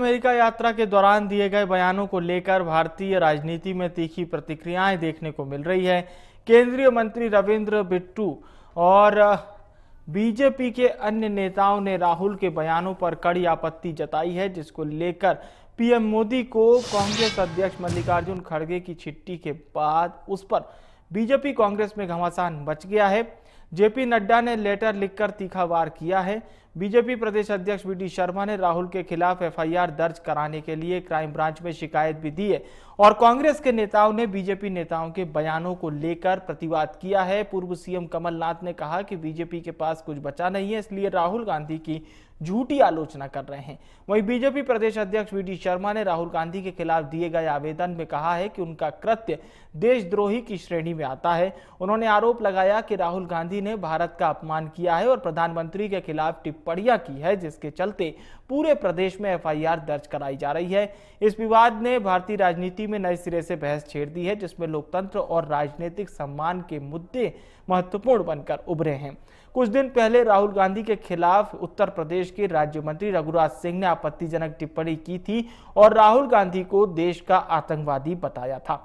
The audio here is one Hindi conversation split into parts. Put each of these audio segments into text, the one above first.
अमेरिका यात्रा के दौरान दिए गए बयानों को लेकर भारतीय राजनीति में तीखी प्रतिक्रियाएं देखने को मिल रही है। केंद्रीय मंत्री रविंद्र बिट्टू और बीजेपी के अन्य नेताओं ने राहुल के बयानों पर कड़ी आपत्ति जताई है, जिसको लेकर पीएम मोदी को कांग्रेस अध्यक्ष मल्लिकार्जुन खड़गे की चिट्ठी के बाद उस पर बीजेपी कांग्रेस में घमासान मच गया है। जेपी नड्डा ने लेटर लिखकर तीखा वार किया है। बीजेपी प्रदेश अध्यक्ष वी डी शर्मा ने राहुल के खिलाफ एफआईआर दर्ज कराने के लिए क्राइम ब्रांच में शिकायत भी दी है और कांग्रेस के नेताओं ने बीजेपी नेताओं के बयानों को लेकर प्रतिवाद किया है। पूर्व सीएम कमलनाथ ने कहा कि बीजेपी के पास कुछ बचा नहीं है, इसलिए राहुल गांधी की झूठी आलोचना कर रहे हैं। वहीं बीजेपी प्रदेश अध्यक्ष वी डी शर्मा ने राहुल गांधी के खिलाफ दिए गए आवेदन में कहा है कि उनका कृत्य देशद्रोही की श्रेणी में आता है। उन्होंने आरोप लगाया कि राहुल गांधी ने भारत का अपमान किया है और प्रधानमंत्री के खिलाफ टिप्पणियां की है, जिसके चलते पूरे प्रदेश में एफआईआर दर्ज कराई जा रही है। इस विवाद ने भारतीय राजनीति में नए सिरे से बहस छेड़ दी है, जिसमें लोकतंत्र और राजनीतिक सम्मान के मुद्दे महत्वपूर्ण बनकर उभरे हैं। कुछ दिन पहले राहुल गांधी के खिलाफ उत्तर प्रदेश के राज्य मंत्री रघुराज सिंह ने आपत्तिजनक टिप्पणी की थी और राहुल गांधी को देश का आतंकवादी बताया था।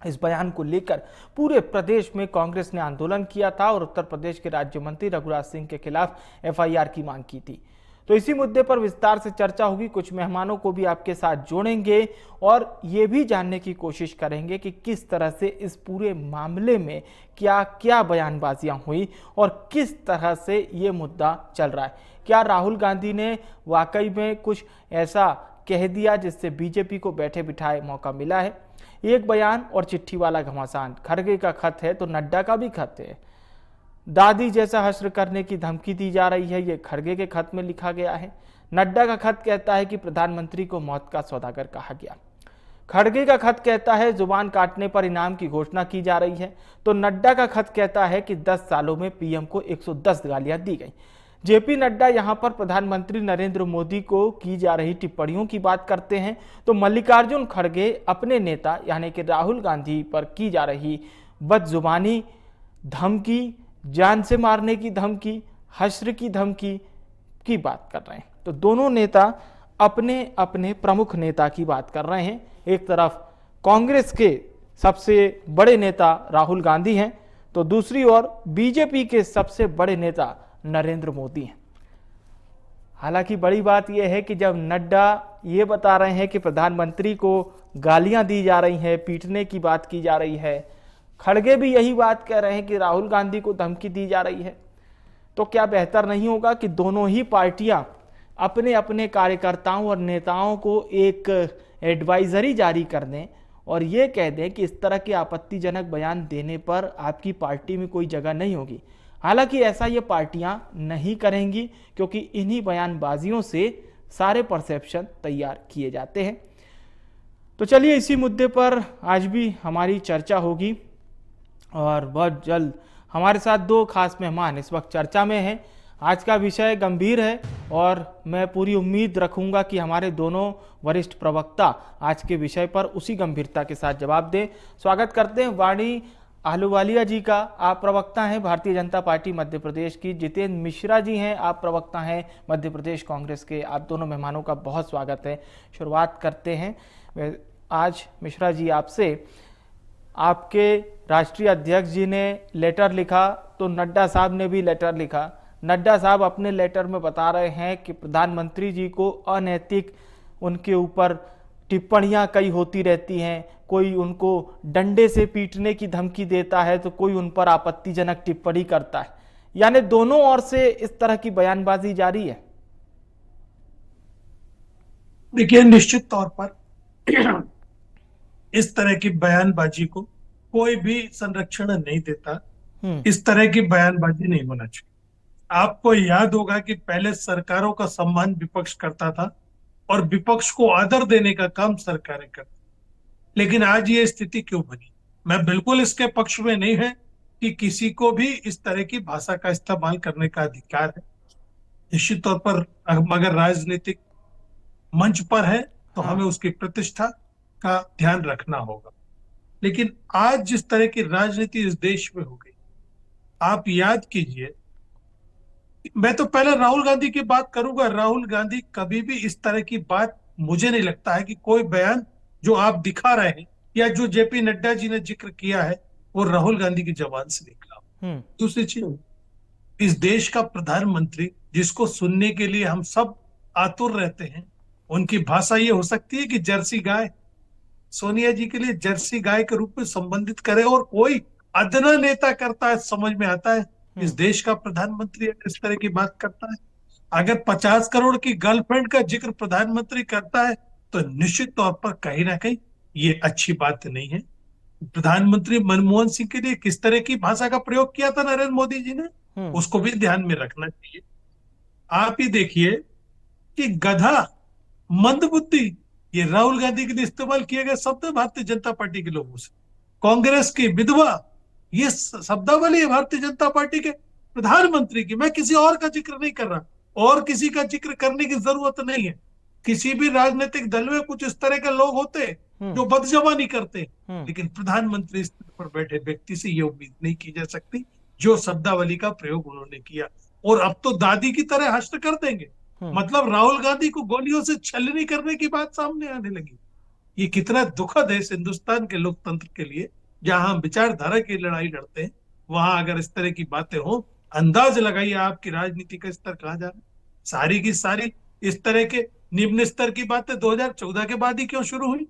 इस बयान को लेकर पूरे प्रदेश में कांग्रेस ने आंदोलन किया था और उत्तर प्रदेश के राज्य मंत्री रघुराज सिंह के खिलाफ एफआईआर की मांग की थी। तो इसी मुद्दे पर विस्तार से चर्चा होगी। कुछ मेहमानों को भी आपके साथ जोड़ेंगे और ये भी जानने की कोशिश करेंगे कि किस तरह से इस पूरे मामले में क्या क्या बयानबाजियां हुई और किस तरह से ये मुद्दा चल रहा है। क्या राहुल गांधी ने वाकई में कुछ ऐसा कह दिया जिससे बीजेपी को बैठे बिठाए मौका मिला है? एक बयान और चिट्ठी वाला घमासान। खड़गे का खत है तो नड्डा का भी खत है। दादी जैसा हश्र करने की धमकी दी जा रही है, ये खड़गे के खत में लिखा गया है। नड्डा का खत कहता है कि प्रधानमंत्री को मौत का सौदागर कहा गया। खड़गे का खत कहता है जुबान काटने पर इनाम की घोषणा की जा रही है। तो नड्डा का खत कहता है कि 10 सालों में पीएम को 110 गालियां दी गई। जेपी नड्डा यहां पर प्रधानमंत्री नरेंद्र मोदी को की जा रही टिप्पणियों की बात करते हैं, तो मल्लिकार्जुन खड़गे अपने नेता यानी कि राहुल गांधी पर की जा रही बदजुबानी, धमकी, जान से मारने की धमकी, हश्र की धमकी की बात कर रहे हैं। तो दोनों नेता अपने अपने प्रमुख नेता की बात कर रहे हैं। एक तरफ कांग्रेस के सबसे बड़े नेता राहुल गांधी हैं, तो दूसरी ओर बीजेपी के सबसे बड़े नेता नरेंद्र मोदी हैं। हालांकि बड़ी बात यह है कि जब नड्डा ये बता रहे हैं कि प्रधानमंत्री को गालियां दी जा रही हैं, पीटने की बात की जा रही है, खड़गे भी यही बात कह रहे हैं कि राहुल गांधी को धमकी दी जा रही है, तो क्या बेहतर नहीं होगा कि दोनों ही पार्टियां अपने अपने कार्यकर्ताओं और नेताओं को एक एडवाइजरी जारी कर दें और ये कह दें कि इस तरह के आपत्तिजनक बयान देने पर आपकी पार्टी में कोई जगह नहीं होगी। हालांकि ऐसा ये पार्टियां नहीं करेंगी, क्योंकि इन्हीं बयानबाजियों से सारे परसेप्शन तैयार किए जाते हैं। तो चलिए इसी मुद्दे पर आज भी हमारी चर्चा होगी और बहुत जल्द हमारे साथ दो खास मेहमान इस वक्त चर्चा में हैं। आज का विषय गंभीर है और मैं पूरी उम्मीद रखूंगा कि हमारे दोनों वरिष्ठ प्रवक्ता आज के विषय पर उसी गंभीरता के साथ जवाब दें। स्वागत करते हैं वाणी आहलूवालिया जी का, आप प्रवक्ता हैं भारतीय जनता पार्टी मध्य प्रदेश की। जितेंद्र मिश्रा जी हैं, आप प्रवक्ता हैं मध्य प्रदेश कांग्रेस के। आप दोनों मेहमानों का बहुत स्वागत है। शुरुआत करते हैं आज मिश्रा जी आपसे। आपके राष्ट्रीय अध्यक्ष जी ने लेटर लिखा, तो नड्डा साहब ने भी लेटर लिखा। नड्डा साहब अपने लेटर में बता रहे हैं कि प्रधानमंत्री जी को अनैतिक उनके ऊपर टिप्पणियां कई होती रहती हैं, कोई उनको डंडे से पीटने की धमकी देता है तो कोई उन पर आपत्तिजनक टिप्पणी करता है। यानी दोनों ओर से इस तरह की बयानबाजी जारी है। देखिए, निश्चित तौर पर इस तरह की बयानबाजी को कोई भी संरक्षण नहीं देता। इस तरह की बयानबाजी नहीं होना चाहिए। आपको याद होगा कि पहले सरकारों का सम्मान विपक्ष करता था और विपक्ष को आदर देने का काम सरकारें करती, लेकिन आज ये स्थिति क्यों बनी? मैं बिल्कुल इसके पक्ष में नहीं है कि किसी को भी इस तरह की भाषा का इस्तेमाल करने का अधिकार है। निश्चित तौर पर अगर राजनीतिक मंच पर है तो हमें उसकी प्रतिष्ठा का ध्यान रखना होगा। लेकिन आज जिस तरह की राजनीति इस देश में हो गई, आप याद कीजिए, मैं तो पहले राहुल गांधी की बात करूंगा। राहुल गांधी कभी भी इस तरह की बात मुझे नहीं लगता है कि कोई बयान जो आप दिखा रहे हैं या जो जेपी नड्डा जी ने जिक्र किया है वो राहुल गांधी की जबान से निकला हो। हम्म। दूसरी चीज, इस देश का प्रधानमंत्री जिसको सुनने के लिए हम सब आतुर रहते हैं, उनकी भाषा ये हो सकती है कि जर्सी गाय सोनिया जी के लिए जर्सी गाय के रूप में संबंधित करे, और कोई अदना नेता करता है समझ में आता है। इस हम्म। देश का प्रधानमंत्री अगर इस तरह की बात करता है, अगर 50 करोड़ की गर्लफ्रेंड का जिक्र प्रधानमंत्री करता है, तो निश्चित तौर पर कहीं ना कहीं ये अच्छी बात नहीं है। प्रधानमंत्री मनमोहन सिंह के लिए किस तरह की भाषा का प्रयोग किया था नरेंद्र मोदी जी ने, हम्म। उसको भी ध्यान में रखना चाहिए। आप ही देखिए कि गधा, मंदबुद्धि, ये राहुल गांधी के लिए इस्तेमाल किए गए शब्द है भारतीय जनता पार्टी के लोगों से। कांग्रेस की विधवा, ये शब्दावली है भारतीय जनता पार्टी के प्रधानमंत्री की। मैं किसी और का जिक्र नहीं कर रहा, और किसी का जिक्र करने की जरूरत नहीं है। किसी भी राजनीतिक दल में कुछ इस तरह के लोग होते हैं हम्म। जो बदजबानी करते हैं, हम्म। लेकिन प्रधानमंत्री स्तर पर बैठे व्यक्ति से ये उम्मीद नहीं की जा सकती जो शब्दावली का प्रयोग उन्होंने किया। और अब तो दादी की तरह हस्त कर देंगे, हम्म। मतलब राहुल गांधी को गोलियों से छलनी करने की बात सामने आने लगी। ये कितना दुखद है इस हिंदुस्तान के लोकतंत्र के लिए, जहां हम विचारधारा की लड़ाई लड़ते हैं, वहां अगर इस तरह की बातें हो, अंदाज लगाइए आपकी राजनीति का स्तर कहाँ जा रहा है। सारी की सारी इस तरह के निम्न स्तर की बातें 2014 के बाद ही क्यों शुरू हुई?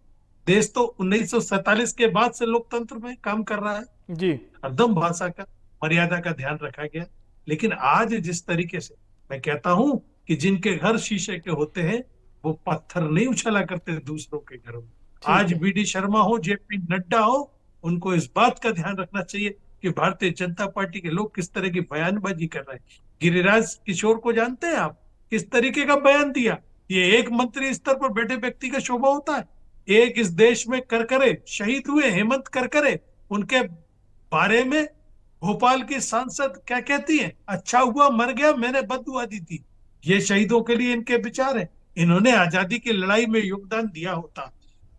देश तो 1947 के बाद से लोकतंत्र में काम कर रहा है। जी। हरदम भाषा का, मर्यादा का ध्यान रखा गया। लेकिन आज जिस तरीके से, मैं कहता हूं कि जिनके घर शीशे के होते हैं वो पत्थर नहीं उछला करते दूसरों के घरों में। ठीक आज है। बीडी शर्मा हो, जेपी नड्डा हो, उनको इस बात का ध्यान रखना चाहिए कि भारतीय जनता पार्टी के लोग किस तरह की बयानबाजी कर रहे हैं। गिरिराज किशोर को जानते हैं आप, किस तरीके का बयान दिया? ये एक मंत्री स्तर पर बैठे व्यक्ति का शोभा होता है? एक इस देश में करकरे शहीद हुए हेमंत करकरे, उनके बारे में भोपाल की सांसद क्या कहती है? अच्छा हुआ मर गया, मैंने बददुआ दी थी। ये शहीदों के लिए इनके विचार है। इन्होंने आजादी की लड़ाई में योगदान दिया होता,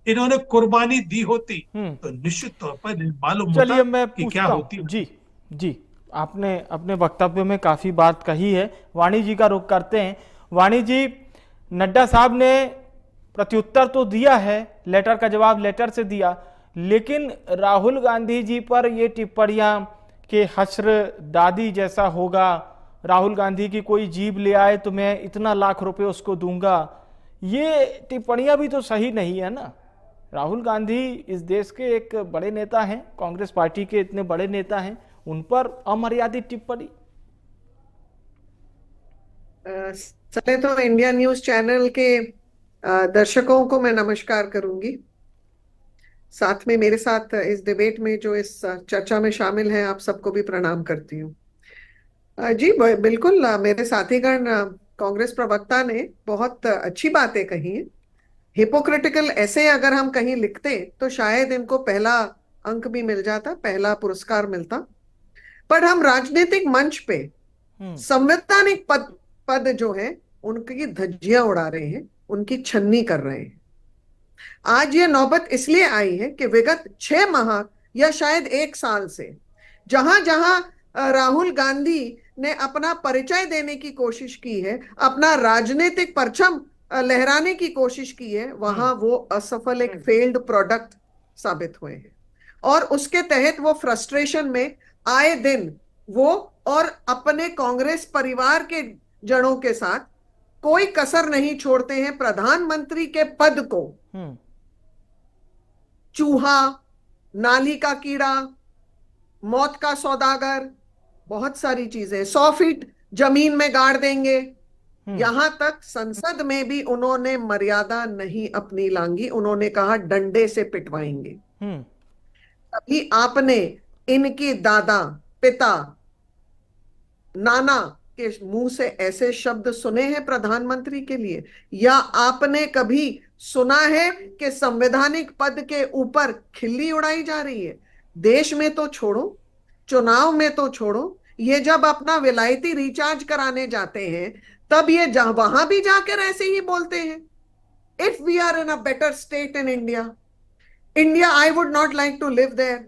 इन्होंने कुर्बानी दी होती, हम्म। तो निश्चित तौर पर मालूम होता चलिए मैं कि क्या पूछता होती। हूँ। जी। जी। आपने अपने वक्तव्य में काफी बात कही है। वाणी जी का रुख करते हैं। वाणी जी, नड्डा साहब ने प्रत्युत्तर तो दिया है, लेटर का जवाब लेटर से दिया, लेकिन राहुल गांधी जी पर ये टिप्पणियां कि हश्र दादी जैसा होगा, राहुल गांधी की कोई जीभ ले आए तो मैं इतना लाख रुपए उसको दूंगा, ये टिप्पणियां भी तो सही नहीं है ना। राहुल गांधी इस देश के एक बड़े नेता हैं, कांग्रेस पार्टी के इतने बड़े नेता हैं, उन पर अमर्यादित टिप्पणी। पहले तो इंडिया न्यूज चैनल के दर्शकों को मैं नमस्कार करूंगी। साथ में मेरे साथ इस डिबेट में जो इस चर्चा में शामिल हैं, आप सबको भी प्रणाम करती हूँ। जी बिल्कुल, मेरे साथीगण कांग्रेस प्रवक्ता ने बहुत अच्छी बातें कही हैं। हिपोक्रिटिकल ऐसे अगर हम कहीं लिखते तो शायद इनको पहला अंक भी मिल जाता, पहला पुरस्कार मिलता। पर हम राजनीतिक मंच पे संवैधानिक पद पद जो है उनकी धज्जियां उड़ा रहे हैं, उनकी छन्नी कर रहे हैं। आज ये नौबत इसलिए आई है कि विगत 6 माह या शायद 1 साल से जहां जहां राहुल गांधी ने अपना परिचय देने की कोशिश की है, अपना राजनीतिक परचम लहराने की कोशिश की है, वहां वो असफल, एक फेल्ड प्रोडक्ट साबित हुए हैं। और उसके तहत वो फ्रस्ट्रेशन में आए दिन वो और अपने कांग्रेस परिवार के जड़ों के साथ कोई कसर नहीं छोड़ते हैं प्रधानमंत्री के पद को चूहा, नाली का कीड़ा, मौत का सौदागर, बहुत सारी चीजें, 100 फीट जमीन में गाड़ देंगे। यहां तक संसद में भी उन्होंने मर्यादा नहीं अपनी लांगी, उन्होंने कहा डंडे से पिटवाएंगे। अभी आपने इनकी दादा, पिता, नाना के मुंह से ऐसे शब्द सुने हैं प्रधानमंत्री के लिए? या आपने कभी सुना है कि संवैधानिक पद के ऊपर खिल्ली उड़ाई जा रही है? देश में तो छोड़ो, चुनाव में तो छोड़ो, ये जब अपना विलायती रिचार्ज कराने जाते हैं तब ये वहां भी जाकर ऐसे ही बोलते हैं, if we are in a better state in India I would not like to live there.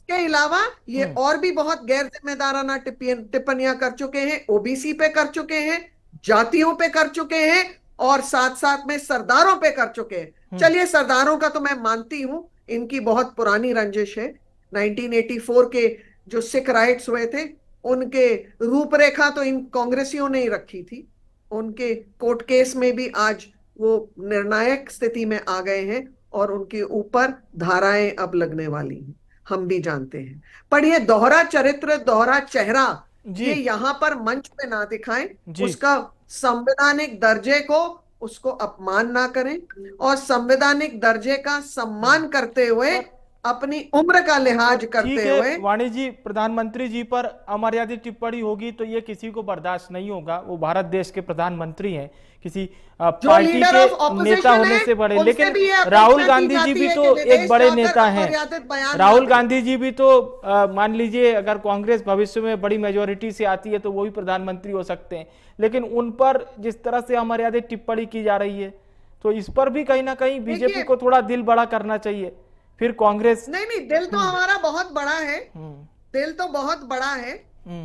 के अलावा ये और भी बहुत गैर जिम्मेदाराना टिप्पणियां कर चुके हैं, ओबीसी पे कर चुके हैं, जातियों पे कर चुके हैं, और साथ साथ में सरदारों पे कर चुके हैं। चलिए, सरदारों का तो मैं मानती हूं, इनकी बहुत पुरानी रंजिश है। 1984 के जो सिख राइट्स हुए थे, उनके रूपरेखा तो इन कांग्रेसियों ने ही रखी थी। उनके कोर्ट केस में भी आज वो निर्णायक स्थिति में आ गए हैं और उनके ऊपर धाराएं अब लगने वाली हैं, हम भी जानते हैं। पर ये दोहरा चरित्र, दोहरा चेहरा, ये यहाँ पर मंच पे ना दिखाएं, उसका संवैधानिक दर्जे को, उसको अपमान ना करें, और संवैधानिक दर्जे का सम्मान करते हुए, अपनी उम्र का लिहाज करते हुए। वाणी जी, प्रधानमंत्री जी पर अमर्यादित टिप्पणी होगी तो ये किसी को बर्दाश्त नहीं होगा। वो भारत देश के प्रधानमंत्री हैं, किसी पार्टी के नेता होने से बड़े। लेकिन राहुल गांधी जी भी तो एक बड़े नेता हैं। राहुल गांधी जी भी तो मान लीजिए अगर कांग्रेस भविष्य में बड़ी मेजोरिटी से आती है तो वो भी प्रधानमंत्री हो सकते हैं। लेकिन उन पर जिस तरह से अमर्यादित टिप्पणी की जा रही है, तो इस पर भी कहीं ना कहीं बीजेपी को थोड़ा दिल बड़ा करना चाहिए। फिर कांग्रेस नहीं, दिल तो हमारा बहुत बड़ा है, दिल तो बहुत बड़ा है,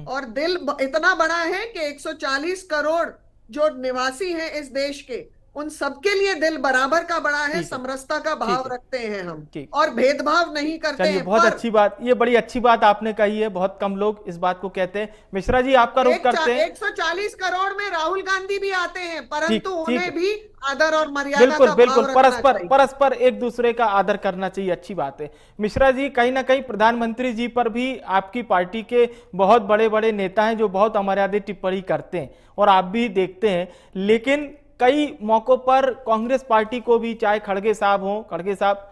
और दिल इतना बड़ा है कि 140 करोड़ जो निवासी हैं इस देश के, उन सबके लिए दिल बराबर का बड़ा है। समरसता का भाव रखते हैं हम, और भेदभाव नहीं करते हैं। बहुत अच्छी बात, ये बड़ी अच्छी बात आपने कही है। बहुत कम लोग इस बात को कहते हैं। मिश्रा जी, आपका रुख करते हैं। 140 करोड़ में राहुल गांधी भी आते हैं, परंतु उन्हें भी आदर और मर्यादा बिल्कुल का बिल्कुल भाव रखना चाहिए। परस्पर एक दूसरे का आदर करना चाहिए। अच्छी बात है। मिश्रा जी, कहीं ना कहीं प्रधानमंत्री जी पर भी आपकी पार्टी के बहुत बड़े बड़े नेता हैं जो बहुत अमर्यादित टिप्पणी करते हैं, और आप भी देखते हैं। लेकिन कई मौकों पर कांग्रेस पार्टी को भी, चाहे खड़गे साहब हों, खड़गे साहब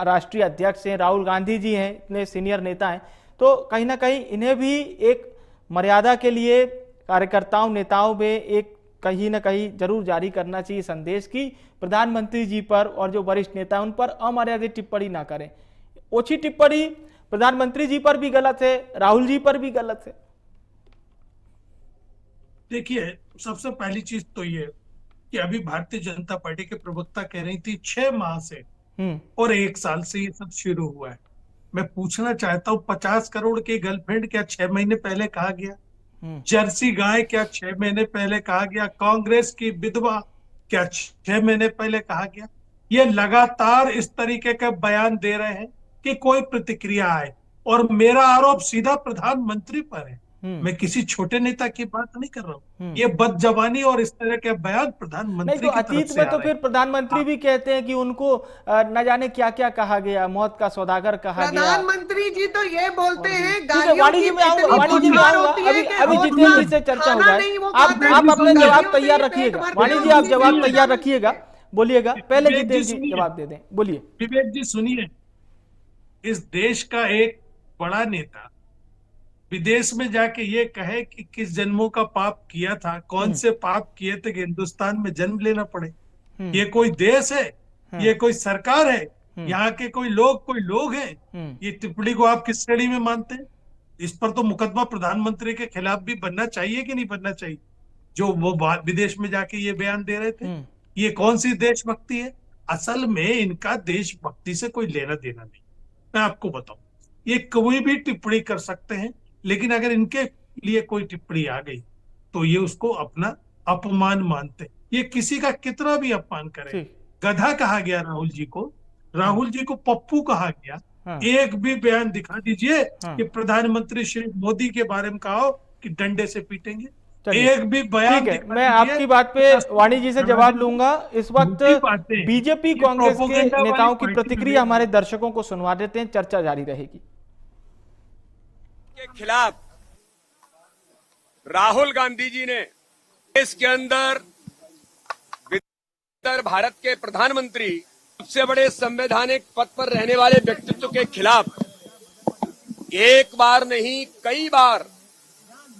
राष्ट्रीय अध्यक्ष हैं, राहुल गांधी जी हैं, इतने सीनियर नेता हैं, तो कहीं ना कहीं इन्हें भी एक मर्यादा के लिए कार्यकर्ताओं, नेताओं में एक कहीं ना कहीं जरूर जारी करना चाहिए संदेश की प्रधानमंत्री जी पर, और जो वरिष्ठ नेता उन पर अमर्यादित टिप्पणी ना करें। ओछी टिप्पणी प्रधानमंत्री जी पर भी गलत है, राहुल जी पर भी गलत है। देखिए, सबसे पहली चीज तो ये कि अभी भारतीय जनता पार्टी के प्रवक्ता कह रही थी 6 माह से और 1 साल से ये सब शुरू हुआ है। मैं पूछना चाहता हूँ, 50 करोड़ की गर्लफ्रेंड क्या 6 महीने पहले कहा गया? जर्सी गाय क्या 6 महीने पहले कहा गया? कांग्रेस की विधवा क्या 6 महीने पहले कहा गया? ये लगातार इस तरीके का बयान दे रहे हैं कि कोई प्रतिक्रिया आए, और मेरा आरोप सीधा प्रधानमंत्री पर है। मैं किसी छोटे नेता की बात नहीं कर रहा हूँ। ये बदजबानी और इस तरह के बयान प्रधानमंत्री तो अतीत में तो फिर प्रधानमंत्री भी कहते हैं कि उनको न जाने क्या क्या कहा गया, मौत का सौदागर कहा गया। प्रधानमंत्री जी तो ये बोलते हैं, वाणी जी में आऊंगा, अभी जितेंद्र जी से चर्चा हो जाए। आप अपने जवाब तैयार रखिएगा। वाणी जी, आप जवाब तैयार रखिएगा, बोलिएगा। पहले जितेंद्र जी जवाब दे दें, बोलिए। विवेक जी सुनिए, इस देश का एक बड़ा नेता विदेश में जाके ये कहे कि किस जन्मों का पाप किया था, कौन से पाप किए थे कि हिंदुस्तान में जन्म लेना पड़े। ये कोई देश है? ये कोई सरकार है? यहाँ के कोई लोग हैं? ये टिप्पणी को आप किस श्रेणी में मानते हैं? इस पर तो मुकदमा प्रधानमंत्री के खिलाफ भी बनना चाहिए कि नहीं बनना चाहिए, जो वो विदेश में जाके ये बयान दे रहे थे। ये कौन सी देशभक्ति है? असल में इनका देशभक्ति से कोई लेना देना नहीं। मैं आपको बताऊं, ये कोई भी टिप्पणी कर सकते हैं, लेकिन अगर इनके लिए कोई टिप्पणी आ गई तो ये उसको अपना अपमान मानते। ये किसी का कितना भी अपमान करे। गधा कहा गया राहुल जी को, राहुल जी को पप्पू कहा गया। एक भी बयान दिखा दीजिए कि प्रधानमंत्री श्री मोदी के बारे में कहा कि डंडे से पीटेंगे। एक भी बयान। ठीक है, मैं आपकी बात पे वाणी जी से जवाब लूंगा। इस वक्त बीजेपी कांग्रेस के नेताओं की प्रतिक्रिया हमारे दर्शकों को सुनवा देते हैं, चर्चा जारी रहेगी। के खिलाफ राहुल गांधी जी ने देश के अंदर भारत के प्रधानमंत्री, सबसे बड़े संवैधानिक पद पर रहने वाले व्यक्तित्व के खिलाफ एक बार नहीं कई बार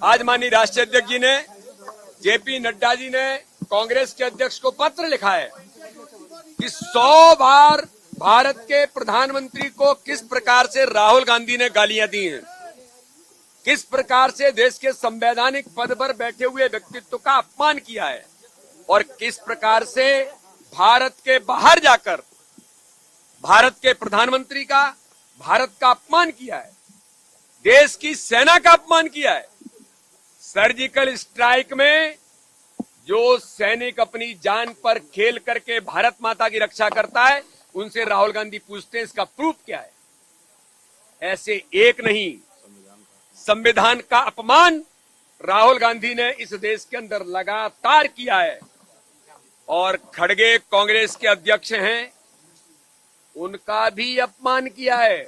आज माननीय राष्ट्रीय अध्यक्ष जी ने, जेपी नड्डा जी ने कांग्रेस के अध्यक्ष को पत्र लिखा है कि 100 बार भारत के प्रधानमंत्री को किस प्रकार से राहुल गांधी ने गालियां दी हैं, किस प्रकार से देश के संवैधानिक पद पर बैठे हुए व्यक्तित्व का अपमान किया है, और किस प्रकार से भारत के बाहर जाकर भारत के प्रधानमंत्री का, भारत का अपमान किया है, देश की सेना का अपमान किया है। सर्जिकल स्ट्राइक में जो सैनिक अपनी जान पर खेल करके भारत माता की रक्षा करता है, उनसे राहुल गांधी पूछते हैं इसका प्रूफ क्या है। ऐसे एक नहीं, संविधान का अपमान राहुल गांधी ने इस देश के अंदर लगातार किया है। और खड़गे कांग्रेस के अध्यक्ष हैं, उनका भी अपमान किया है।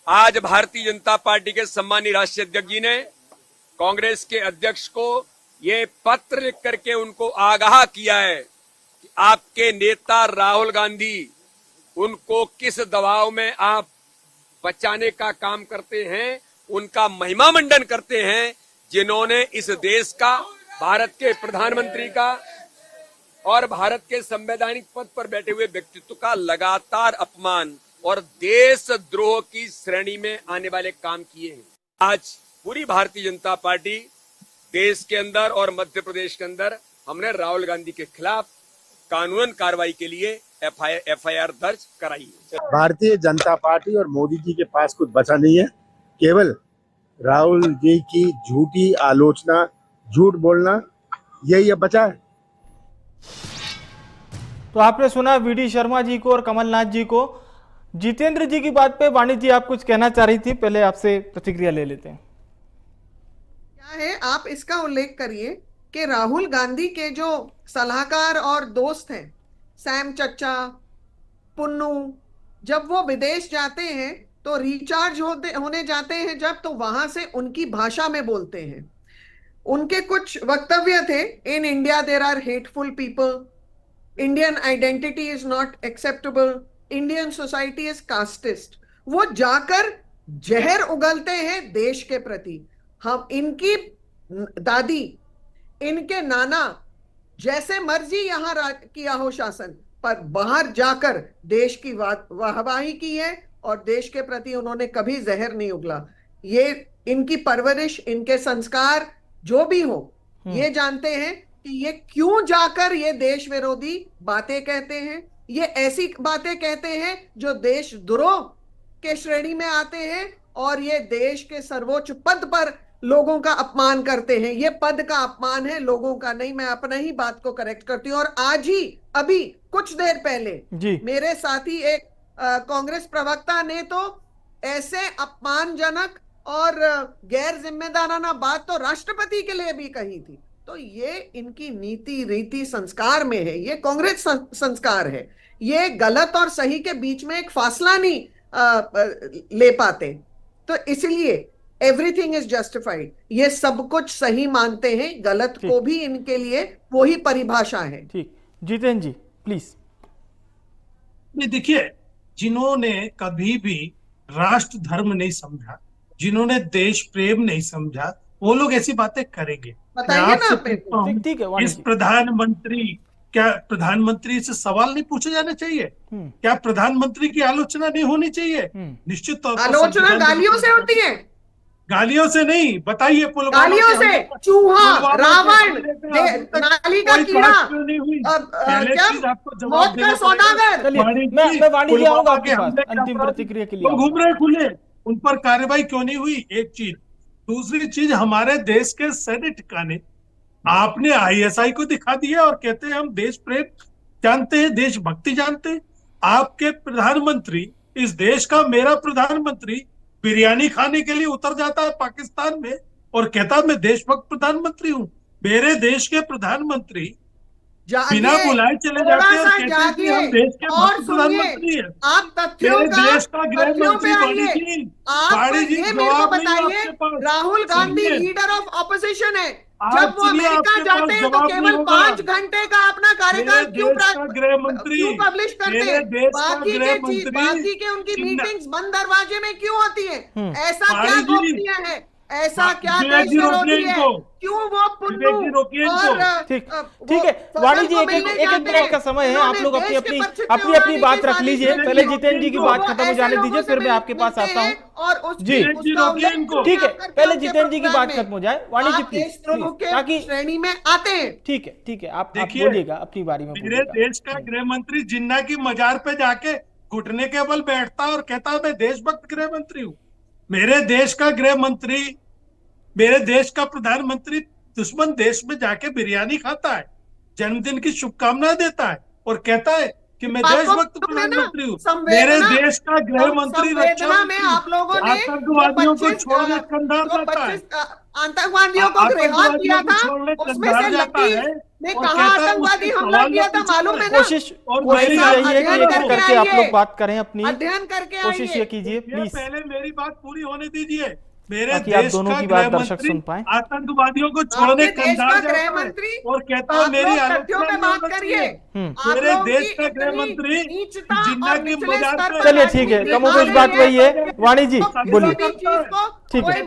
आज भारतीय जनता पार्टी के सम्मानीय राष्ट्रीय अध्यक्ष जी ने कांग्रेस के अध्यक्ष को ये पत्र लिख करके उनको आगाह किया है कि आपके नेता राहुल गांधी, उनको किस दबाव में आप बचाने का काम करते हैं, उनका महिमा मंडन करते हैं, जिन्होंने इस देश का, भारत के प्रधानमंत्री का और भारत के संवैधानिक पद पर बैठे हुए व्यक्तित्व का लगातार अपमान और देशद्रोह की श्रेणी में आने वाले काम किए हैं। आज पूरी भारतीय जनता पार्टी देश के अंदर और मध्य प्रदेश के अंदर हमने राहुल गांधी के खिलाफ कानूनन कार्रवाई के लिए एफआईआर दर्ज कराई है। भारतीय जनता पार्टी और मोदी जी के पास कुछ बचा नहीं है, केवल राहुल जी की झूठी आलोचना, झूठ बोलना, यही अब बचा है। तो आपने सुना वीडी शर्मा जी को और कमलनाथ जी को। जितेंद्र जी की बात पे वाणी जी आप कुछ कहना चाह रही थी, पहले आपसे प्रतिक्रिया ले लेते हैं। क्या है, आप इसका उल्लेख करिए कि राहुल गांधी के जो सलाहकार और दोस्त हैं, सैम चच्चा, पुन्नू, जब वो विदेश जाते हैं तो रिचार्ज होने जाते हैं जब, तो वहां से उनकी भाषा में बोलते हैं। उनके कुछ वक्तव्य थे, in India there are hateful people, Indian identity is not acceptable, Indian society is casteist. वो जाकर जहर उगलते हैं देश के प्रति। हम, इनकी दादी, इनके नाना जैसे मर्जी यहां किया हो शासन, पर बाहर जाकर देश की वाहवाही की है और देश के प्रति उन्होंने कभी जहर नहीं उगला। ये इनकी परवरिश, इनके संस्कार जो भी हो, ये जानते हैं कि ये क्यों जाकर ये देश विरोधी बातें कहते हैं। ये ऐसी बातें कहते हैं जो देशद्रोह के श्रेणी में आते हैं और ये देश के सर्वोच्च पद पर लोगों का अपमान करते हैं। ये पद का अपमान है, लोगों का नहीं। मैं अपना ही बात को करेक्ट करती हूँ। और आज ही अभी कुछ देर पहले मेरे साथी एक कांग्रेस प्रवक्ता ने तो ऐसे अपमानजनक और गैर जिम्मेदाराना बात तो राष्ट्रपति के लिए भी कही थी। तो ये इनकी नीति, रीति, संस्कार में है। ये कांग्रेस संस्कार है। ये गलत और सही के बीच में एक फासला नहीं ले पाते। तो इसलिए एवरीथिंग इज जस्टिफाइड। ये सब कुछ सही मानते हैं, गलत को भी इनके लिए वही परिभाषा है। ठीक, जितेंद्र जी प्लीज। देखिए, जिन्होंने कभी भी राष्ट्र धर्म नहीं समझा, जिन्होंने देश प्रेम नहीं समझा, वो लोग ऐसी बातें करेंगे। बताइए ना। ठीक है, इस प्रधानमंत्री से सवाल नहीं पूछे जाने चाहिए? क्या प्रधानमंत्री की आलोचना नहीं होनी चाहिए? निश्चित तौर पर आलोचना गालियों से होती है। गालियों से नहीं, बताइए। गालियों से, चूहा, रावण, नाली का कीड़ा, क्या मौत का सौदागर। मैं वाणी जी आऊंगा आपके पास अंतिम प्रतिक्रिया के लिए। घूम रहे खुले, उन पर कार्रवाई क्यों नहीं हुई? एक चीज। दूसरी चीज, हमारे देश के सेनेट का ने आपने आईएसआई को दिखा दिया और कहते हैं हम देश प्रेम जानते हैं, देशभक्ति जानते हैं। आपके प्रधानमंत्री, इस देश का मेरा प्रधानमंत्री बिरयानी खाने के लिए उतर जाता है पाकिस्तान में और कहता है मैं देशभक्त प्रधानमंत्री हूँ। मेरे देश के प्रधानमंत्री बिना बुलाए चले जाते हैं और कहते हैं कि हम देश के प्रधानमंत्री हैं। आप तथ्यों देश का गृह मंत्री आप ये मेरे को बताइए, Rahul Gandhi leader of opposition है। जब वो अमेरिका जाते हैं तो केवल 5 घंटे का अपना कार्यकाल क्यों पब्लिश करते हैं? बाकी के उनकी मीटिंग्स बंद दरवाजे में क्यों होती है? ऐसा क्या गोपनीय है? ऐसा क्या देश विरोधी है? क्यों वो पुन्नू और ठीक है, वाणी जी एक मिनट का समय है। आप लोग अपनी बात रख लीजिए। पहले जितेंद्र जी की बात खत्म हो जाने दीजिए, फिर मैं आपके पास आता हूँ। जी ठीक है, पहले जितेंद्र जी की बात खत्म हो जाए। वाणी जी प्लीज, ताकि श्रेणी में आते हैं। ठीक है, आप बोलिएगा अपनी बारी में। मेरे देश का गृह मंत्री जिन्ना की मजार पे जाके घुटने के बल बैठता और कहता मैं देशभक्त गृह मंत्री हूँ। मेरे देश का गृह मंत्री, मेरे देश का प्रधानमंत्री दुश्मन देश में जाके बिरयानी खाता है, जन्मदिन की शुभकामनाएं देता है और कहता है कि मैं देशभक्त प्रधानमंत्री हूँ। मेरे देश का गृह मंत्री, रक्षा में आप लोगों ने आतंकवादियों को छोड़ने कंधार जाता है, आतंकवादियों को रिहा किया था, उसमें से लतीफ ने कहा आतंकवादी हमला किया था, मालूम है ना? कोशिश यही है कि एक एक करके आप लोग बात करें, अपनी अध्ययन करके कोशिश ये कीजिए प्लीज, पहले मेरी बात पूरी होने दीजिए। मेरे ताकि आप देश दोनों का की बात गृह दर्शक मंत्री सुन पाए। आतंकवादियों को छोड़ने कंधार गृह जाता मंत्री है और कहता है मेरी तथ्यों पे बात करिए। मेरे देश का गृह मंत्री जिन्ना की मजाक पे। चलिए ठीक है, कमोबेश बात वही है। वाणी जी बोलिए। ठीक है,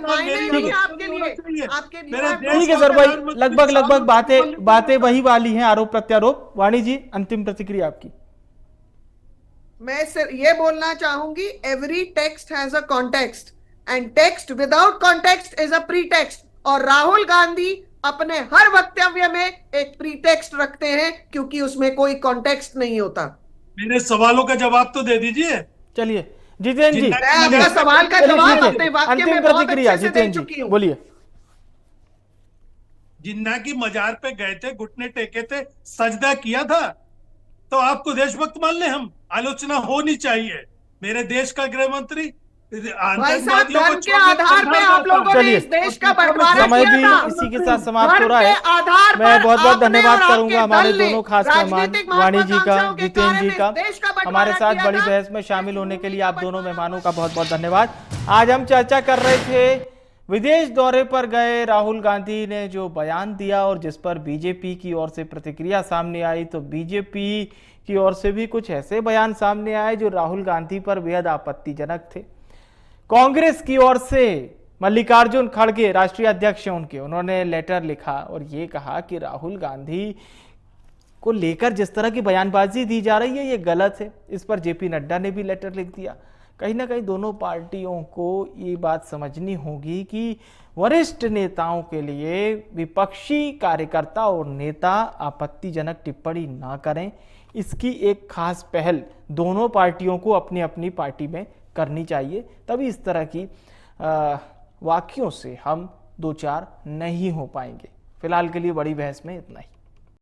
ठीक है सर भाई, लगभग बातें वही वाली हैं, आरोप प्रत्यारोप। वाणी जी अंतिम प्रतिक्रिया आपकी। मैं सिर्फ ये बोलना चाहूंगी, every text has a context and text without context is a pretext, और राहुल गांधी अपने हर वक्तव्य में एक प्रीटेक्स्ट रखते हैं क्योंकि उसमें कोई कॉन्टेक्स्ट नहीं होता। मेरे सवालों का जवाब तो दे दीजिए। चलिए जितेंद्र जी, मैं आपका सवाल का जवाब अपने वाक्य अंतिम में बहुत प्रतिक्रिया अच्छे से दे जितेंद्र चुकी जी हूं। बोलिए। जिन्ना की मजार पे गए थे, घुटने टेके थे, सजदा किया था, तो आपको देशभक्त मान ले हम? आलोचना होनी चाहिए। मेरे देश का गृह मंत्री भाई साहब, धर्म के आधार पे आप लोगों ने इस देश का बंटवारा समय किया भी था। इसी के साथ समाप्त हो रहा धर्म है। के आधार मैं पर बहुत बहुत आपने धन्यवाद और करूंगा आपके हमारे दल ने दोनों खास मेहमान राजनीतिक वाणी जी का, महत्वाकांक्षाओं के जितेंद्र जी कारण का, इस देश का बंटवारा हमारे साथ किया बड़ी था। बहस में शामिल होने के लिए आप दोनों मेहमानों का बहुत बहुत धन्यवाद। आज हम चर्चा कर रहे थे विदेश दौरे पर गए राहुल गांधी ने जो बयान दिया और जिस पर बीजेपी की ओर से प्रतिक्रिया सामने आई, तो बीजेपी की ओर से भी कुछ ऐसे बयान सामने आए जो राहुल गांधी पर बेहद आपत्तिजनक थे। कांग्रेस की ओर से मल्लिकार्जुन खड़गे राष्ट्रीय अध्यक्ष हैं उनके, उन्होंने लेटर लिखा और ये कहा कि राहुल गांधी को लेकर जिस तरह की बयानबाजी दी जा रही है ये गलत है। इस पर जेपी नड्डा ने भी लेटर लिख दिया। कहीं ना कहीं दोनों पार्टियों को ये बात समझनी होगी कि वरिष्ठ नेताओं के लिए विपक्षी कार्यकर्ता और नेता आपत्तिजनक टिप्पणी ना करें। इसकी एक खास पहल दोनों पार्टियों को अपनी अपनी पार्टी में करनी चाहिए, तभी इस तरह की वाक्यों से हम दो चार नहीं हो पाएंगे। फिलहाल के लिए बड़ी बहस में इतना ही।